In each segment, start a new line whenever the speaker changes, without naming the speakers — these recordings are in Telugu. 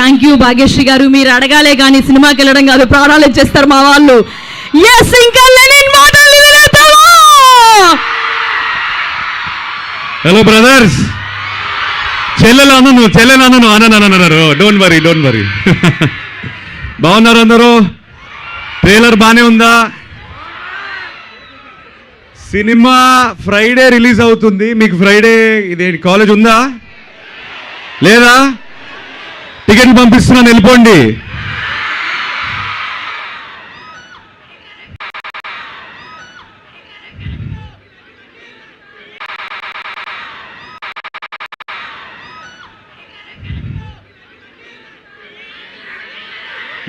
థ్యాంక్ యూ భాగ్యశ్రీ గారు. మీరు అడగాలే కానీ సినిమాకి వెళ్ళడం కాదు, ప్రాణాలు ఇచ్చేస్తారు మా వాళ్ళు. ఎస్, ఇంకా లెనిన్ మాటలు వినేద్దామా?
హలో బ్రదర్స్, చెల్లెలు అన్నారు. డోంట్ వరీ బాగున్నారు అందరూ? ట్రైలర్ బాగానే ఉందా? సినిమా ఫ్రైడే రిలీజ్ అవుతుంది. మీకు ఫ్రైడే ఇది కాలేజ్ ఉందా లేదా? టికెట్లు పంపిస్తున్నాను, వెళ్ళిపోండి.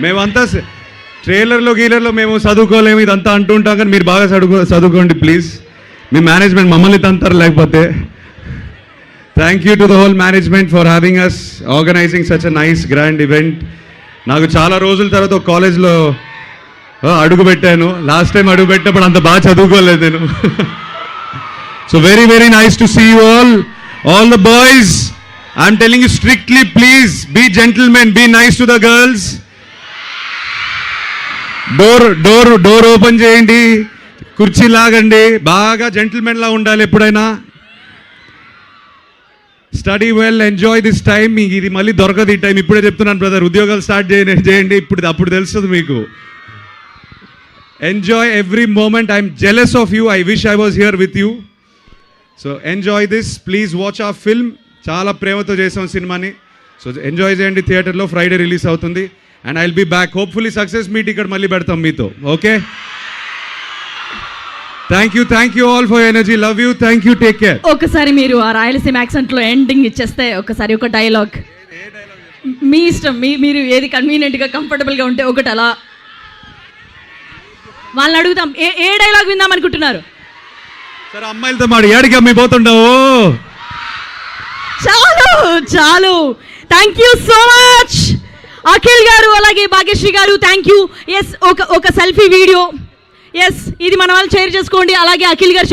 మేమంతా ట్రైలర్లో గీలర్లో మేము చదువుకోలేము ఇదంతా అంటుంటాం, కానీ మీరు బాగా చదువుకోండి ప్లీజ్. మీ మేనేజ్మెంట్ మమ్మల్ని తంతారు లేకపోతే. Thank you to the whole management for having us, organizing such a nice grand event. నాకు చాలా రోజుల తర్వాత ఒక కాలేజ్లో అడుగు పెట్టాను. లాస్ట్ టైం అడుగు పెట్టినప్పుడు అంత బాగా చదువుకోలేదు నేను. So very very nice to see you all the boys. I'm telling you strictly, please be gentlemen, be nice to the girls. Door open చేయండి, కుర్చీ లాగండి, బాగా జెంటిల్మెన్ లా ఉండాలి ఎప్పుడైనా. Study well, enjoy this time. మీకు ఇది మళ్ళీ దొరకదు ఈ టైం. ఇప్పుడే చెప్తున్నాను బ్రదర్, ఉద్యోగాలు స్టార్ట్ చేయండి అప్పుడు తెలుస్తుంది మీకు. Enjoy every moment. I'm jealous of you. I wish I was here with you. So enjoy this, please watch a film. చాలా ప్రేమతో చేసాం సినిమాని. సో ఎంజాయ్ చేయండి. థియేటర్లో ఫ్రైడే రిలీజ్ అవుతుంది. And I will be back. Hopefully success meet ఇక్కడ మళ్ళీ పెడతాం మీతో. Okay, thank you all for energy. Love you, thank you, take care.
ఒకసారి మీరు ఆ రాయలసీమ యాక్సెంట్లో ఎండింగ్ ఇచ్చేస్తే ఒకసారి ఒక డైలాగ్ మీ ఇష్టం, మీరు ఏది కన్వీనియంట్గా కంఫర్టబుల్గా ఉంటే ఒకటి అలా వాళ్ళని అడుగుతాం. ఏ డైలాగ్ విందాం అనుకుంటున్నారు?
సరే, అమ్మాయిలతో మాట ఏడికి అమ్మి పోతుండవు.
చాలు. Thank you so much Akhil గారు, అలాగే భాగ్యశ్రీ గారు. Thank you. ఎస్, ఒక సెల్ఫీ వీడియో. ఎస్, ఇది మన వాళ్ళు షేర్ చేసుకోండి. అలాగే అఖిల్ గారు